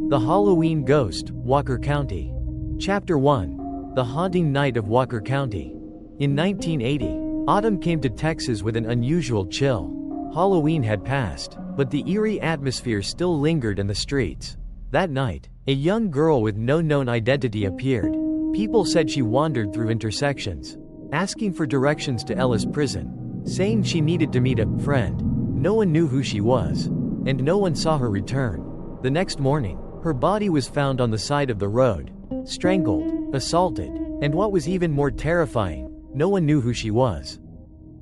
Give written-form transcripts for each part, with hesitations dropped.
The Halloween Ghost, Walker County. Chapter 1. The Haunting Night of Walker County. In 1980, autumn came to Texas with an unusual chill. Halloween had passed, but the eerie atmosphere still lingered in the streets. That night, a young girl with no known identity appeared. People said she wandered through intersections, asking for directions to Ellis Prison, saying she needed to meet a friend. No one knew who she was, and no one saw her return. The next morning, her body was found on the side of the road, strangled, assaulted, and what was even more terrifying, no one knew who she was.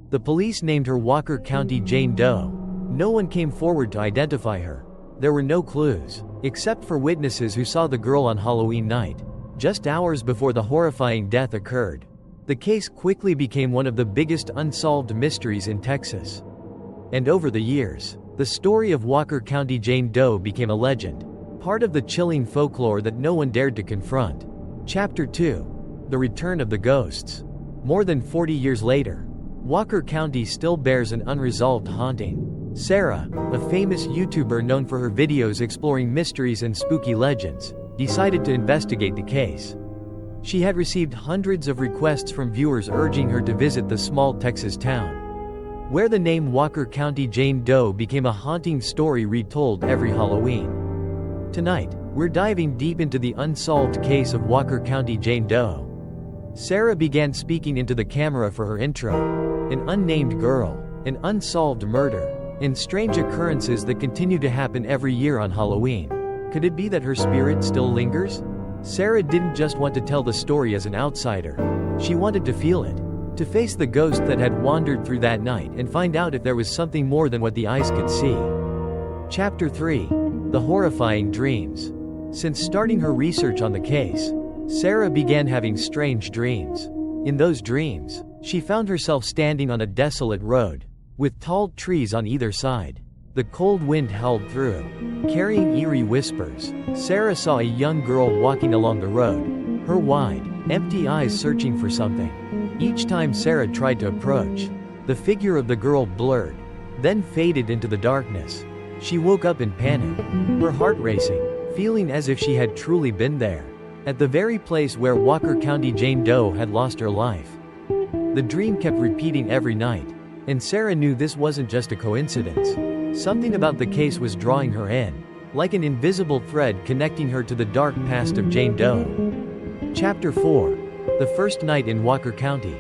The police named her Walker County Jane Doe. No one came forward to identify her. There were no clues, except for witnesses who saw the girl on Halloween night, just hours before the horrifying death occurred. The case quickly became one of the biggest unsolved mysteries in Texas. And over the years, the story of Walker County Jane Doe became a legend, part of the chilling folklore that no one dared to confront. Chapter 2. The Return of the Ghosts. More than 40 years later, Walker County still bears an unresolved haunting. Sarah, a famous YouTuber known for her videos exploring mysteries and spooky legends, decided to investigate the case. She had received hundreds of requests from viewers urging her to visit the small Texas town, where the name Walker County Jane Doe became a haunting story retold every Halloween. Tonight, we're diving deep into the unsolved case of Walker County Jane Doe. Sarah began speaking into the camera for her intro. An unnamed girl, an unsolved murder, and strange occurrences that continue to happen every year on Halloween. Could it be that her spirit still lingers? Sarah didn't just want to tell the story as an outsider. She wanted to feel it, to face the ghost that had wandered through that night and find out if there was something more than what the eyes could see. Chapter 3. The Horrifying Dreams. Since starting her research on the case, Sarah began having strange dreams. In those dreams, she found herself standing on a desolate road, with tall trees on either side. The cold wind howled through, carrying eerie whispers. Sarah saw a young girl walking along the road, her wide, empty eyes searching for something. Each time Sarah tried to approach, the figure of the girl blurred, then faded into the darkness. She woke up in panic, her heart racing, feeling as if she had truly been there, at the very place where Walker County Jane Doe had lost her life. The dream kept repeating every night, and Sarah knew this wasn't just a coincidence. Something about the case was drawing her in, like an invisible thread connecting her to the dark past of Jane Doe. Chapter 4. The First Night in Walker County.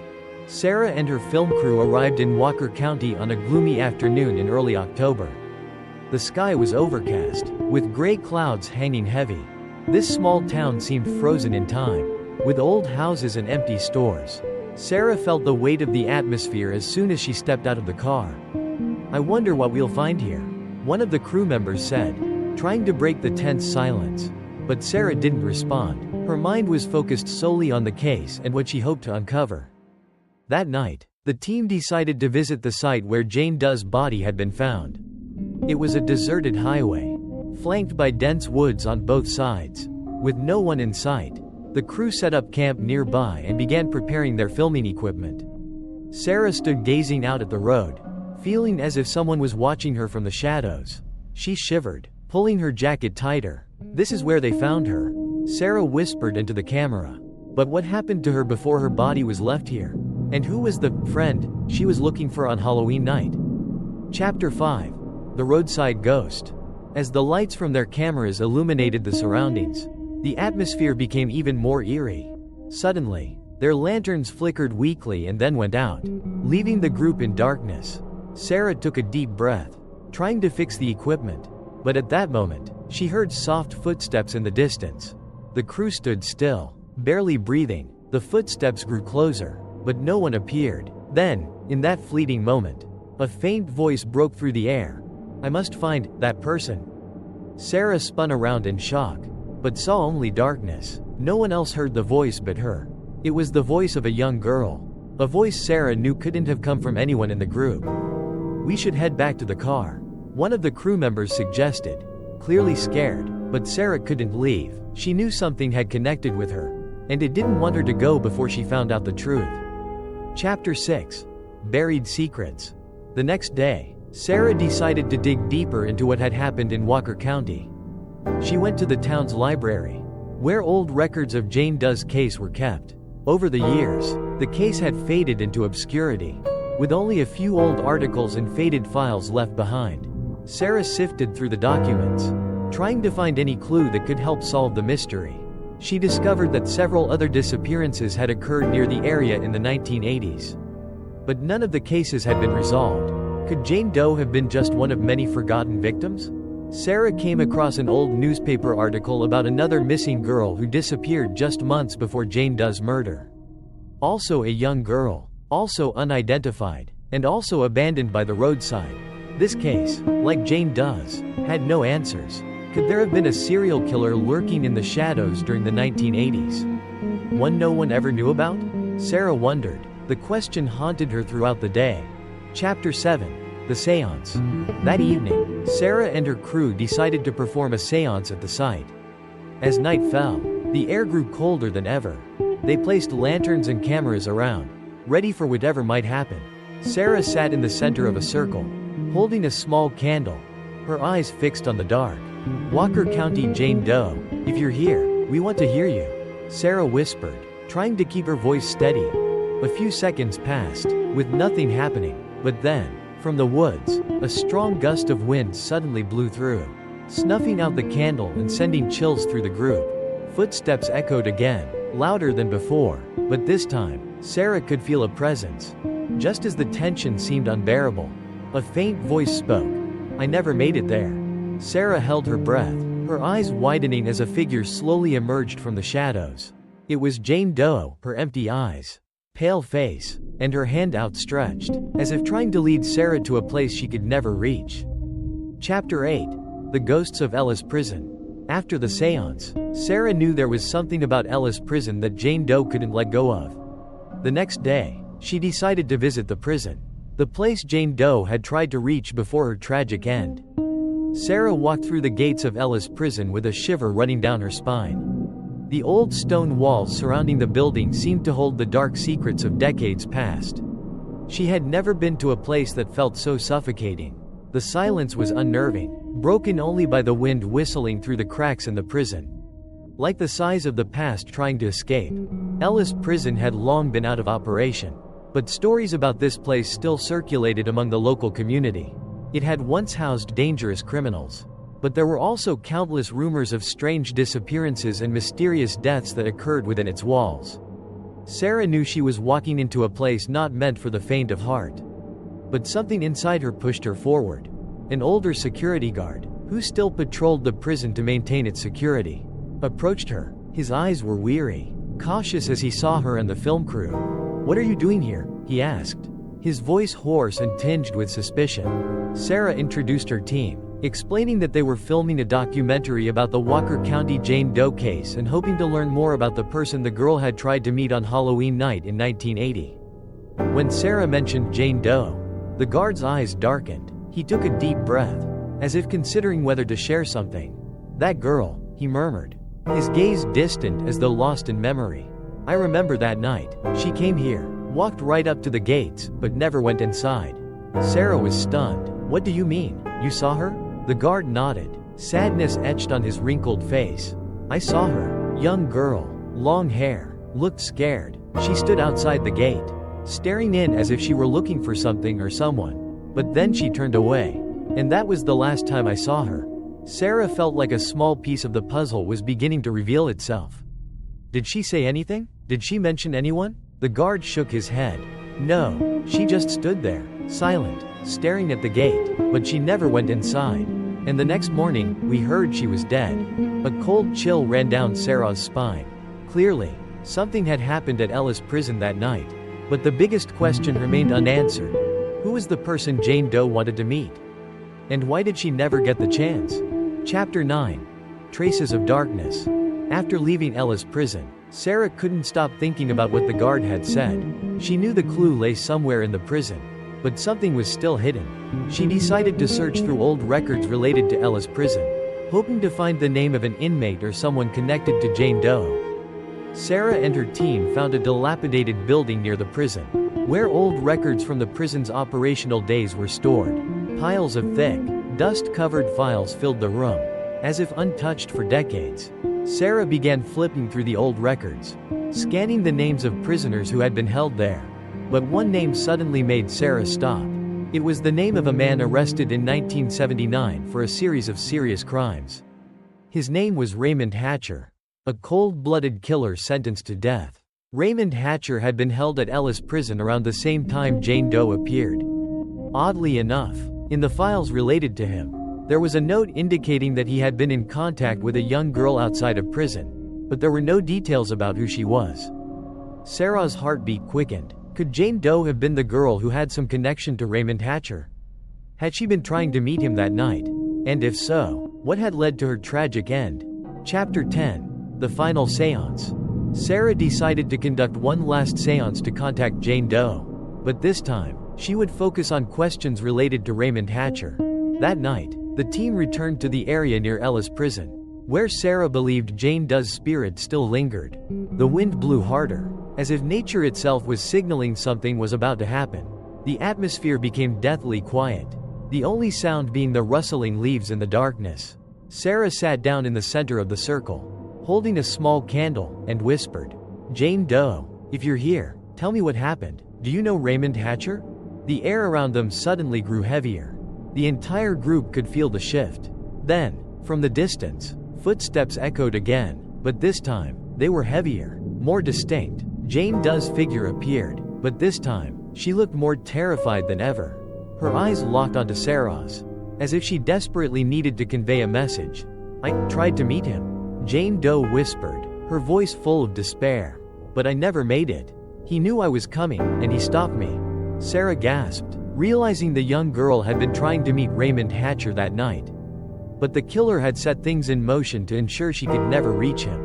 Sarah and her film crew arrived in Walker County on a gloomy afternoon in early October. The sky was overcast, with gray clouds hanging heavy. This small town seemed frozen in time, with old houses and empty stores. Sarah felt the weight of the atmosphere as soon as she stepped out of the car. "I wonder what we'll find here," one of the crew members said, trying to break the tense silence. But Sarah didn't respond. Her mind was focused solely on the case and what she hoped to uncover. That night, the team decided to visit the site where Jane Doe's body had been found. It was a deserted highway, flanked by dense woods on both sides. With no one in sight, the crew set up camp nearby and began preparing their filming equipment. Sarah stood gazing out at the road, feeling as if someone was watching her from the shadows. She shivered, pulling her jacket tighter. "This is where they found her," Sarah whispered into the camera. But what happened to her before her body was left here? And who was the friend she was looking for on Halloween night? Chapter 5. The Roadside Ghost. As the lights from their cameras illuminated the surroundings, the atmosphere became even more eerie. Suddenly, their lanterns flickered weakly and then went out, leaving the group in darkness. Sarah took a deep breath, trying to fix the equipment. But at that moment, she heard soft footsteps in the distance. The crew stood still, barely breathing. The footsteps grew closer, but no one appeared. Then, in that fleeting moment, a faint voice broke through the air. "I must find that person." Sarah spun around in shock, but saw only darkness. No one else heard the voice but her. It was the voice of a young girl, a voice Sarah knew couldn't have come from anyone in the group. "We should head back to the car," one of the crew members suggested, clearly scared, but Sarah couldn't leave. She knew something had connected with her, and it didn't want her to go before she found out the truth. Chapter 6. Buried Secrets. The next day, Sarah decided to dig deeper into what had happened in Walker County. She went to the town's library, where old records of Jane Doe's case were kept. Over the years, the case had faded into obscurity, with only a few old articles and faded files left behind. Sarah sifted through the documents, trying to find any clue that could help solve the mystery. She discovered that several other disappearances had occurred near the area in the 1980s. But none of the cases had been resolved. Could Jane Doe have been just one of many forgotten victims? Sarah came across an old newspaper article about another missing girl who disappeared just months before Jane Doe's murder. Also a young girl, also unidentified, and also abandoned by the roadside. This case, like Jane Doe's, had no answers. Could there have been a serial killer lurking in the shadows during the 1980s? One no one ever knew about? Sarah wondered. The question haunted her throughout the day. Chapter 7. The Seance. That evening, Sarah and her crew decided to perform a seance at the site. As night fell, the air grew colder than ever. They placed lanterns and cameras around, ready for whatever might happen. Sarah sat in the center of a circle, holding a small candle, her eyes fixed on the dark. "Walker County Jane Doe, if you're here, we want to hear you," Sarah whispered, trying to keep her voice steady. A few seconds passed, with nothing happening, but then, from the woods, a strong gust of wind suddenly blew through, snuffing out the candle and sending chills through the group. Footsteps echoed again, louder than before, but this time, Sarah could feel a presence. Just as the tension seemed unbearable, a faint voice spoke. "I never made it there." Sarah held her breath, her eyes widening as a figure slowly emerged from the shadows. It was Jane Doe, her empty eyes, pale face, and her hand outstretched, as if trying to lead Sarah to a place she could never reach. Chapter 8. The Ghosts of Ellis Prison. After the seance, Sarah knew there was something about Ellis Prison that Jane Doe couldn't let go of. The next day, she decided to visit the prison, the place Jane Doe had tried to reach before her tragic end. Sarah walked through the gates of Ellis Prison with a shiver running down her spine. The old stone walls surrounding the building seemed to hold the dark secrets of decades past. She had never been to a place that felt so suffocating. The silence was unnerving, broken only by the wind whistling through the cracks in the prison. Like the sighs of the past trying to escape, Ellis Prison had long been out of operation. But stories about this place still circulated among the local community. It had once housed dangerous criminals. But there were also countless rumors of strange disappearances and mysterious deaths that occurred within its walls. Sarah knew she was walking into a place not meant for the faint of heart. But something inside her pushed her forward. An older security guard, who still patrolled the prison to maintain its security, approached her. His eyes were weary, cautious as he saw her and the film crew. "What are you doing here?" he asked, his voice hoarse and tinged with suspicion. Sarah introduced her team, explaining that they were filming a documentary about the Walker County Jane Doe case and hoping to learn more about the person the girl had tried to meet on Halloween night in 1980. When Sarah mentioned Jane Doe, the guard's eyes darkened. He took a deep breath, as if considering whether to share something. "That girl," he murmured, his gaze distant as though lost in memory. "I remember that night. She came here, walked right up to the gates, but never went inside." Sarah was stunned. "What do you mean? You saw her?" The guard nodded, sadness etched on his wrinkled face. "I saw her. Young girl, long hair, looked scared. She stood outside the gate, staring in as if she were looking for something or someone. But then she turned away. And that was the last time I saw her." Sarah felt like a small piece of the puzzle was beginning to reveal itself. "Did she say anything? Did she mention anyone?" The guard shook his head. "No, she just stood there, silent, staring at the gate, but she never went inside. And the next morning, we heard she was dead." A cold chill ran down Sarah's spine. Clearly, something had happened at Ellis Prison that night. But the biggest question remained unanswered. Who was the person Jane Doe wanted to meet? And why did she never get the chance? Chapter 9. Traces of Darkness. After leaving Ellis Prison, Sarah couldn't stop thinking about what the guard had said. She knew the clue lay somewhere in the prison, but something was still hidden. She decided to search through old records related to Ellis Prison, hoping to find the name of an inmate or someone connected to Jane Doe. Sarah and her team found a dilapidated building near the prison, where old records from the prison's operational days were stored. Piles of thick, dust-covered files filled the room, as if untouched for decades. Sarah began flipping through the old records, scanning the names of prisoners who had been held there. But one name suddenly made Sarah stop. It was the name of a man arrested in 1979 for a series of serious crimes. His name was Raymond Hatcher, a cold-blooded killer sentenced to death. Raymond Hatcher had been held at Ellis Prison around the same time Jane Doe appeared. Oddly enough, in the files related to him, there was a note indicating that he had been in contact with a young girl outside of prison, but there were no details about who she was. Sarah's heartbeat quickened. Could Jane Doe have been the girl who had some connection to Raymond Hatcher? Had she been trying to meet him that night? And if so, what had led to her tragic end? Chapter 10: The Final Seance. Sarah decided to conduct one last seance to contact Jane Doe. But this time, she would focus on questions related to Raymond Hatcher. That night, the team returned to the area near Ellis Prison, where Sarah believed Jane Doe's spirit still lingered. The wind blew harder, as if nature itself was signaling something was about to happen. The atmosphere became deathly quiet, the only sound being the rustling leaves in the darkness. Sarah sat down in the center of the circle, holding a small candle, and whispered, "Jane Doe, if you're here, tell me what happened. Do you know Raymond Hatcher?" The air around them suddenly grew heavier. The entire group could feel the shift. Then, from the distance, footsteps echoed again, but this time, they were heavier, more distinct. Jane Doe's figure appeared, but this time, she looked more terrified than ever. Her eyes locked onto Sarah's, as if she desperately needed to convey a message. "I tried to meet him," Jane Doe whispered, her voice full of despair. "But I never made it. He knew I was coming, and he stopped me." Sarah gasped, realizing the young girl had been trying to meet Raymond Hatcher that night. But the killer had set things in motion to ensure she could never reach him.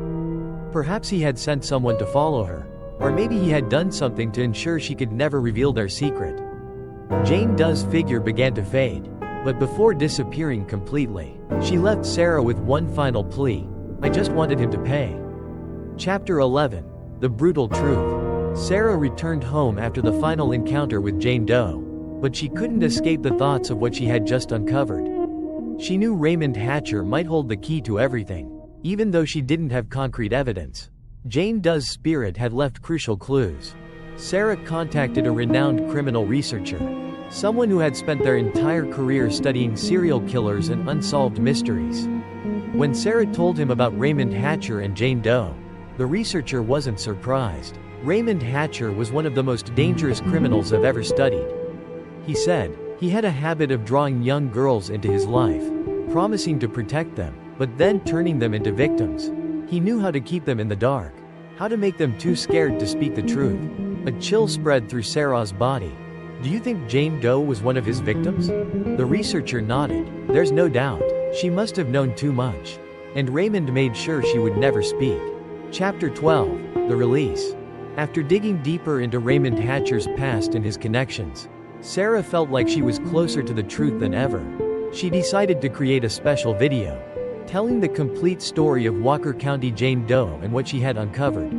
Perhaps he had sent someone to follow her, or maybe he had done something to ensure she could never reveal their secret. Jane Doe's figure began to fade, but before disappearing completely, she left Sarah with one final plea: "I just wanted him to pay." Chapter 11: The Brutal Truth. Sarah returned home after the final encounter with Jane Doe, but she couldn't escape the thoughts of what she had just uncovered. She knew Raymond Hatcher might hold the key to everything, even though she didn't have concrete evidence. Jane Doe's spirit had left crucial clues. Sarah contacted a renowned criminal researcher, someone who had spent their entire career studying serial killers and unsolved mysteries. When Sarah told him about Raymond Hatcher and Jane Doe, the researcher wasn't surprised. Raymond Hatcher was one of the most dangerous criminals I've ever studied. He said, he had a habit of drawing young girls into his life, promising to protect them, but then turning them into victims. He knew how to keep them in the dark, how to make them too scared to speak the truth. A chill spread through Sarah's body. "Do you think Jane Doe was one of his victims?" The researcher nodded. "There's no doubt. She must have known too much." And Raymond made sure she would never speak. Chapter 12: The Release. After digging deeper into Raymond Hatcher's past and his connections, Sarah felt like she was closer to the truth than ever. She decided to create a special video, telling the complete story of Walker County Jane Doe and what she had uncovered.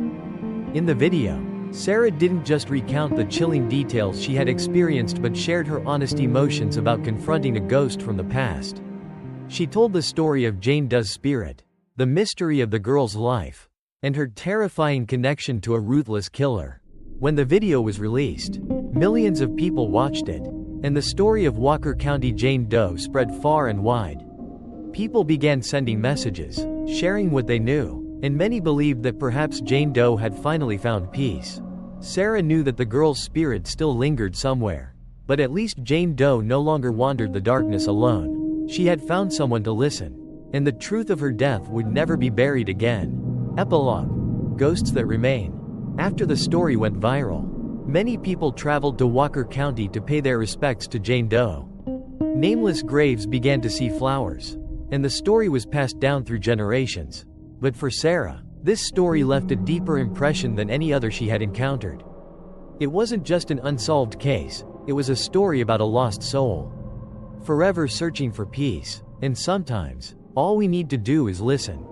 In the video, Sarah didn't just recount the chilling details she had experienced but shared her honest emotions about confronting a ghost from the past. She told the story of Jane Doe's spirit, the mystery of the girl's life, and her terrifying connection to a ruthless killer. When the video was released, millions of people watched it, and the story of Walker County Jane Doe spread far and wide. People began sending messages, sharing what they knew, and many believed that perhaps Jane Doe had finally found peace. Sarah knew that the girl's spirit still lingered somewhere, but at least Jane Doe no longer wandered the darkness alone. She had found someone to listen, and the truth of her death would never be buried again. Epilogue: Ghosts that Remain. After the story went viral, many people traveled to Walker County to pay their respects to Jane Doe. Nameless graves began to see flowers, and the story was passed down through generations. But for Sarah, this story left a deeper impression than any other she had encountered. It wasn't just an unsolved case, it was a story about a lost soul, forever searching for peace. And sometimes, all we need to do is listen.